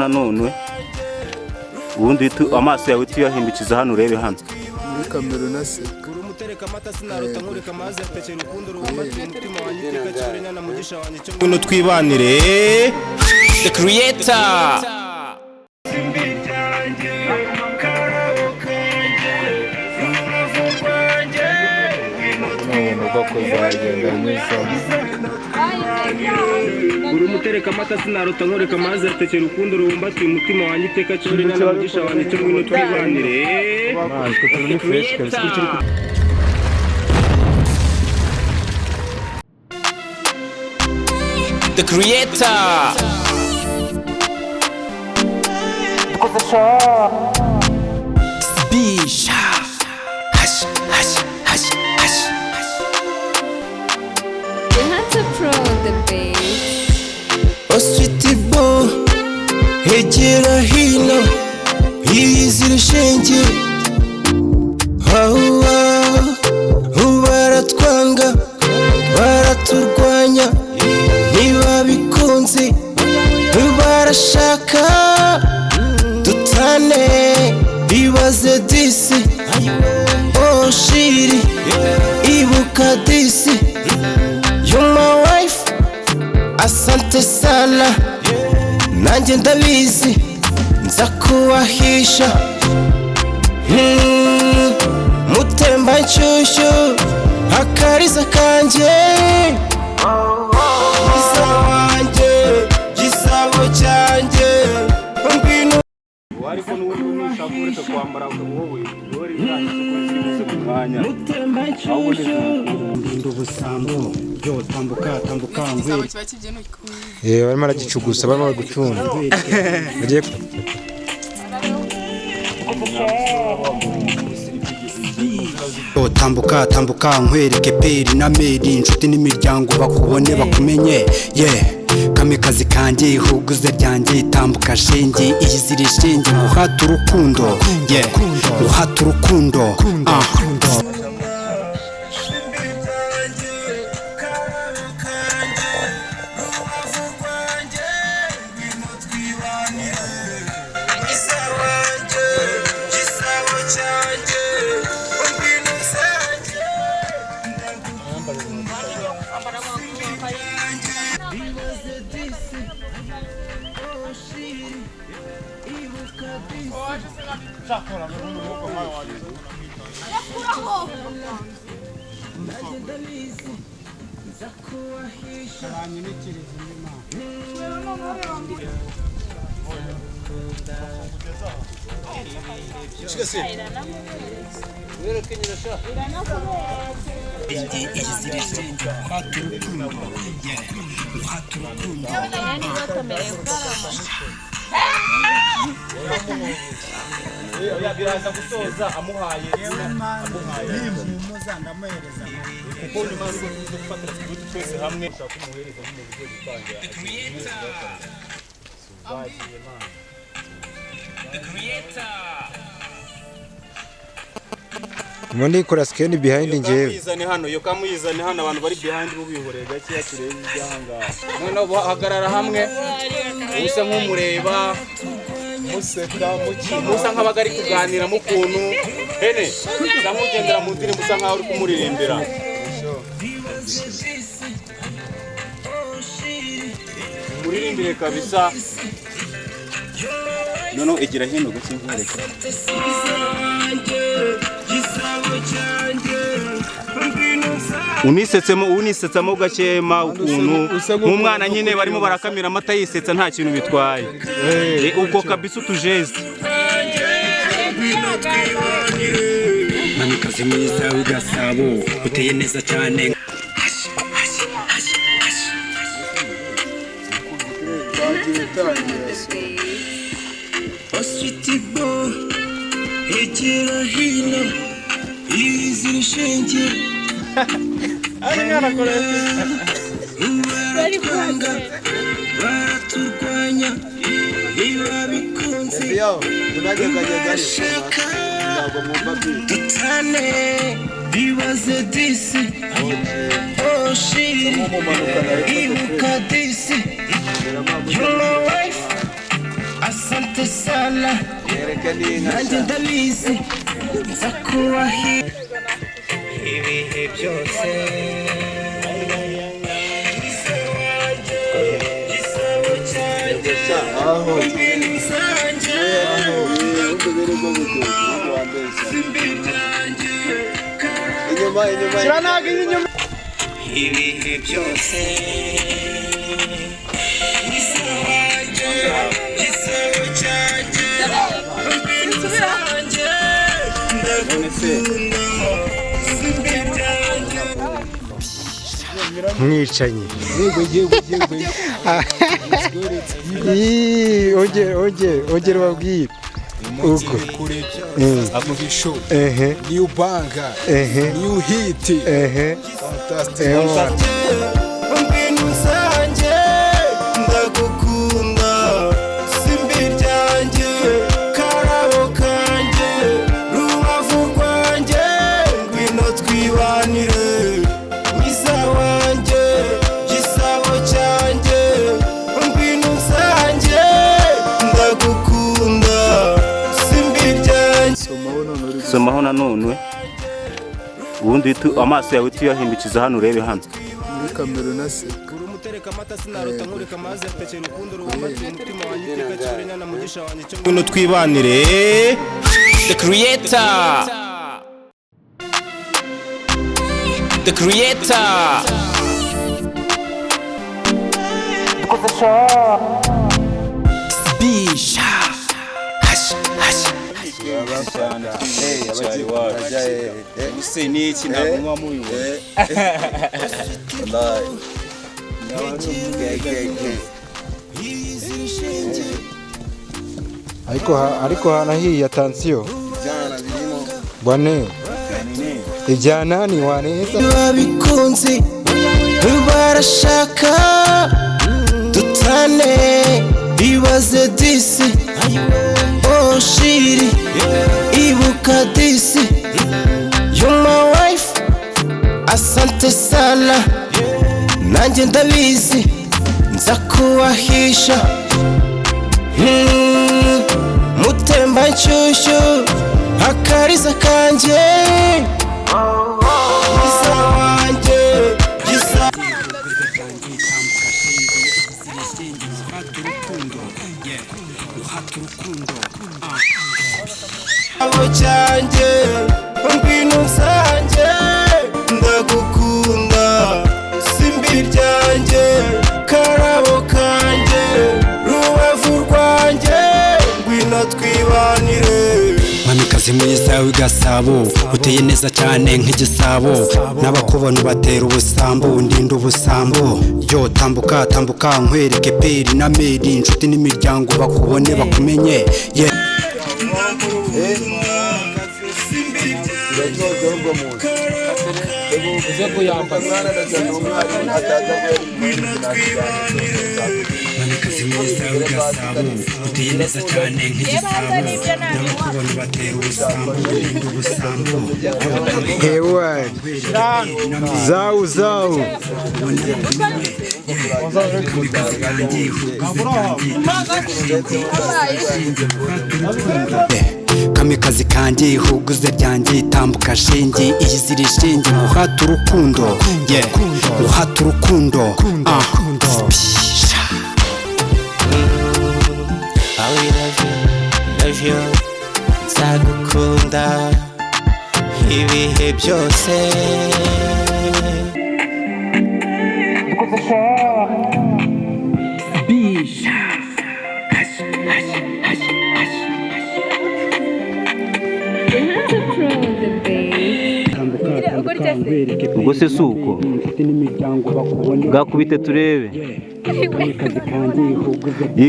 nanone ubundi amaso yawe tuyahindukiza hano urebe hano muri kamera naseka ngwino twibanire The Creator. Uri umutereka amata sinarota nkoreka amazi atekera urukundo rubumbatiye umutima wanjye iteka cyori n'umugisha wanjye cyo ngwino twibanire The Creator. Bisha. Hush, hush, hush, hush. You had to pro the bass. Oh sweetie boy, hegera hino, yizira shenge. Baratwanga, baraturwanya, ntibabikunze, barashaka dutane, bibaze disi. Oh shiri, ibuka disi. You're my wife, asante sana, nanjye ndabizi, nza kubahisha. Mutemba nshyushyu, akariza kanjye, gisa wanjye, gisabo cyanjye, ngwino. Ariko n'ubundi nushaka ureka kwambara wowe uri nanditse ku mwanya Mutemba nshyushyu, ubusambo byo tambuka ngwe barimo aragicugusa barimo gucunda bagiye tambuka nkwereke peri na meri inshuti n'imiryango bakubone bakumenye kamikazi kanjye ihuguze ryanjye tambuka shenge iyizire shenge muhata urukundo muhata urukundo biraza gusoza amuhaye muza ndamuhereza kuko nyuma yo gufatira ikibuto twese hamwe ushaka kumuhereza mu buryo gutangira The Creator. Mundi kora scan behind njyewe kamuyizane hano yo kamuyizane hano abantu bari behind bubihoreye gake yakireye ibyahanga none bahagarara hamwe usa nk'umureba museka musa nk'abagari kuganira mu kuntu hene ndamugendera mu ndirimbo musa nkaho uri kumuririmbira muririmbire kabisa nono egira hino gake nkwereka unisetsemo gakema ukuntu nk'umwana nyine barimo barakamira amata yisetsa nta kintu bitwaye ubwo kabisa utujeste Kamikazi mwiza w'Igasabo uteye neza cyane. Oh sweetie boy, hegera hino, yizira shenge. Baratwanga, baraturwanya, ntibabikunze, barashaka dutane, bibaze disi. Oh shiri, ibuka disi. You're my wife, asante sana nanjye ndabizi nzakubahi ibihe byose ibihe byose mwicanyi ongera ubabwire uko Amuhisho ehe New Banga New Hit Fantastic Mbinu zanje ndagukunda simbi ryanjye karabo kanje rubavu rwanjye ngwino twibanire mwiza wanjye gisabo cyanjye mbinu zanje ndagukunda simbi ryanjye somaho nanone ubundi amaso yawe tuyahindukiza hano urebe hano muri kamera naseka umutereka amata sinarota nkureka amazi yatekeye urukundo rubumbatira umutima wanjye iteka cyure nyana mugisha wanjye cyo ngwino twibanire the creator bisha cyari wacu use niki ntabwo mubibona ariko hanahiye atansiyo bwane ibyana ni waneza babikunze barashaka dutane bibaze disi oh shiri ibuka disi you're my wife asante sana nanjye ndabizi nzakubahisha mutemba nshyushyu akariza kanjye mwiza wanjye gisa abo cyanjye ngwino nsanjye ndagukunda simbi ryanjye karabo kanjye rubavu rwanjye ngwino twibanire mwamikazi mwiza w'igasabo uteye neza cyane nk'igisabo n'abakubona ubatera ubusambo ndinda ubusambo yo tambuka tambuka nkwereke peri na meri inshuti n'imiryango bakubone bakumenye mwamikazi mwiza w'igasabo uteye neza cyane nk'igisabo n'abakubona ubatera ubusambo ndinda ubusambo hewa zawu kamikazi kanjye ihuguze ryanjye tambuka shenge iyi ziri shenge muhata urukundo muhata urukundo love you nzagukunda ibihe byose ubwo se si uko gakubite turebe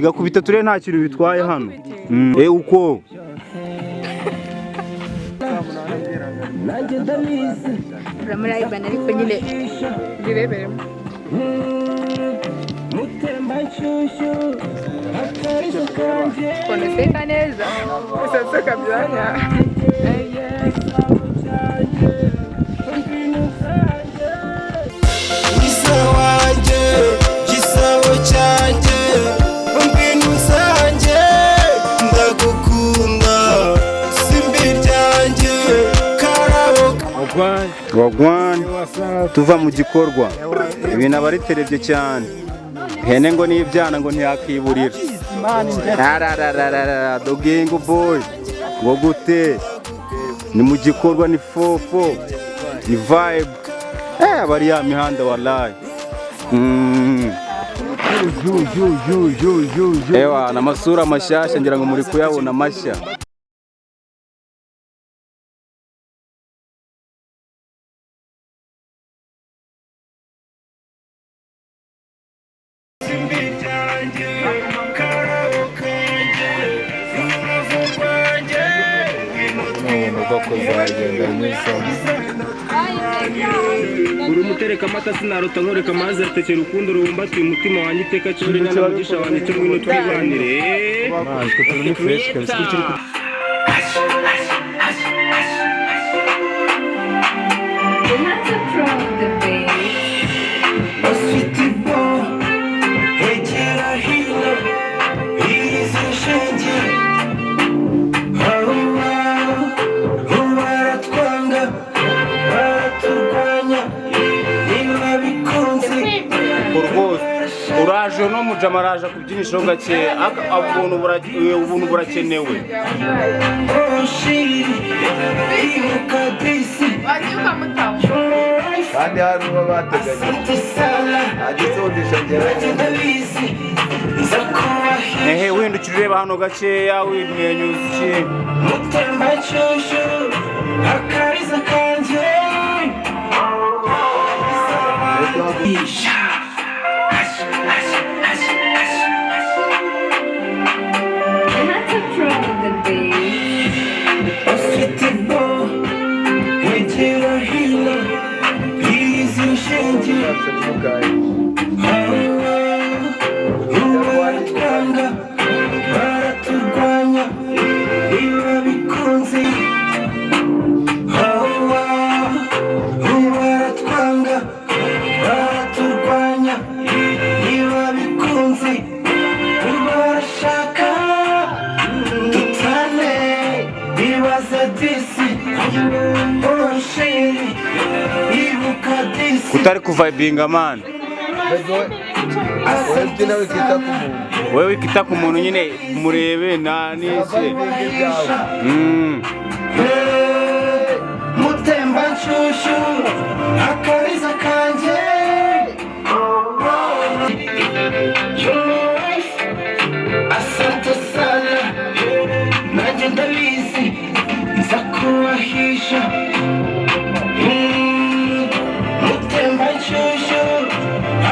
gakubite turebe nta kintu bitwaye hano uko uramurayibana ariko nyine bireberemo konuseka neza usaseka byanya mwiza wanjye gisabo cyanjye ngwino nsanjye wagwan tuva mu gikorwa ibintu aba ari terebye cyane hene ngo n'ibyana ngo ntiyakiburira dogingo boy ngo gute ni mu gikorwa ni fofo ni vibe aba ari ya mihanda wallahi ewa n'amasura mashyashya ngira ngo muri kuyabona mashya. uri umutereka amata sinarota nkoreka amazi atekera urukundo rubumbatiye umutima wanjye iteka cyose n'umugisha wanjye cyo ngwino twibanire. uraje no mujama araje kubyinisha gake ubuntu burakenewe. kandi hari uba bateganya wihindukira ureba hano gakeya wimwenyuza utari kuvibinga man. Wewe wikita ku muntu nyine murebe nanise mutemba nshushu akariza kanje asante sana nanjye ndabizi nzakubahisha mutemba nshushu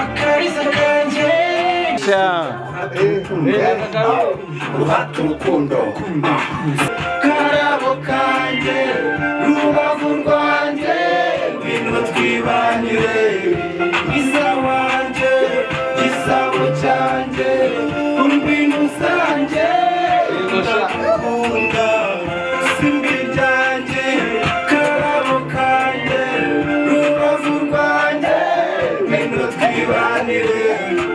akariza kanje uhata urukundo karabo kanje rubavu rwanjye ngwino twibanire iza wanje gisabo cyanjye ngwino usanjye ndakunda simbi ryanjye karabo kanje rubavu rwanjye ngwino twibanire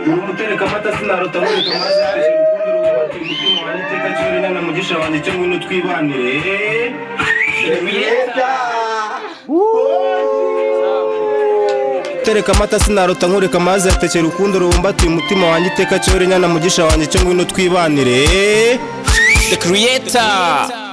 umutereka amata sinarota nkoreka amazi atekera urukundo rubumbatiye umutima wanjye iteka cyose n'umugisha wanjye cyo ngwino twibanire. Tereka amata sinarota nkoreka amazi atekera urukundo rubumbatiye umutima wanjye iteka cyose n'umugisha wanjye cyo ngwino twibanire. The Creator.